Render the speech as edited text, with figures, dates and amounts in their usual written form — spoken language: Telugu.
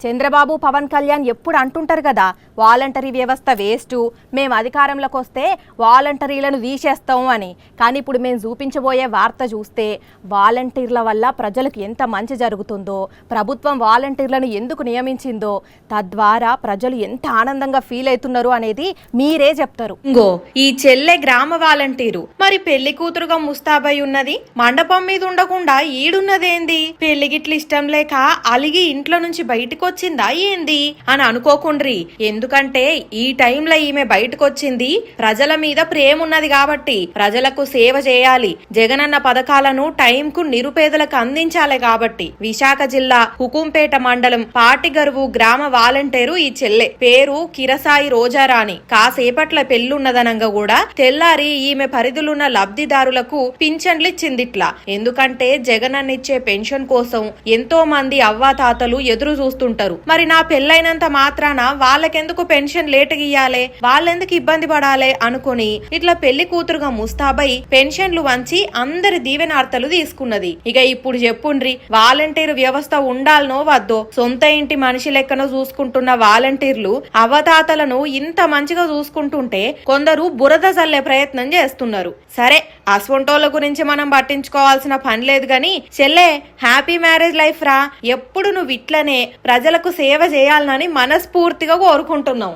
చంద్రబాబు పవన్ కళ్యాణ్ ఎప్పుడు అంటుంటారు కదా, వాలంటరీ వ్యవస్థ వేస్ట్, మేము అధికారంలోకి వస్తే వాలంటరీలను తీసేస్తాం అని. కానీ ఇప్పుడు మేము చూపించబోయే వార్త చూస్తే వాలంటీర్ల వల్ల ప్రజలకు ఎంత మంచి జరుగుతుందో, ప్రభుత్వం వాలంటీర్లను ఎందుకు నియమించిందో, తద్వారా ప్రజలు ఎంత ఆనందంగా ఫీల్ అవుతున్నారు అనేది మీరే చెప్తారు. ఇంగో ఈ చెల్లె గ్రామ వాలంటీరు, మరి పెళ్లి కూతురుగా ముస్తాబై ఉన్నది, మండపం మీద ఉండకుండా ఈడున్నదేంది? పెళ్లి గిట్ల ఇష్టం లేక అలిగి ఇంట్లో నుంచి బయటకు వచ్చిందా ఏంది అని అనుకోకుండ్రి. ఎందుకంటే ఈ టైంలో ఈమె బయటకు వచ్చింది ప్రజల మీద ప్రేమ ఉన్నది కాబట్టి, ప్రజలకు సేవ చేయాలి, జగనన్న పథకాలను టైంకు నిరుపేదలకు అందించాలి కాబట్టి. విశాఖ జిల్లా హుకుంపేట మండలం పాటిగరువు గ్రామ వాలంటీరు ఈ చెల్లె. పేరు కిరసాయి రోజారాణి. కాసేపట్ల పెళ్లున్నదనంగా కూడా తెల్లారి ఈమె పరిధిలున్న లబ్ధిదారులకు పింఛన్లు ఇచ్చిందిట్లా. ఎందుకంటే జగనన్న ఇచ్చే పెన్షన్ కోసం ఎంతో మంది అవ్వాతాతలు ఎదురు చూస్తుంటారు. మరి నా పెళ్లైనంత మాత్రాన వాళ్ళకెందుకు పెన్షన్ లేటుగా ఇయ్యాలే, వాళ్ళెందుకు ఇబ్బంది పడాలే అనుకుని ఇట్లా పెళ్లి కూతురుగా ముస్తాబై పెన్షన్లు వంచి అందరి దీవెనార్తలు తీసుకున్నది. ఇక ఇప్పుడు చెప్పుండ్రి, వాలంటీర్ వ్యవస్థ ఉండాలనో వద్దో. సొంత ఇంటి మనిషి లెక్కన చూసుకుంటున్న వాలంటీర్లు అవతాతలను ఇంత మంచిగా చూసుకుంటుంటే కొందరు బురద చల్లే ప్రయత్నం చేస్తున్నారు. సరే, అస్వంటోళ్ళ గురించి మనం పట్టించుకోవాల్సిన పని లేదు గాని, చెల్లే హ్యాపీ మ్యారేజ్ లైఫ్ రా. ఎప్పుడు నువ్వు ఇట్లనే ప్రజలకు సేవ చేయాలని మనస్ఫూర్తిగా కోరుకుంటున్నావు.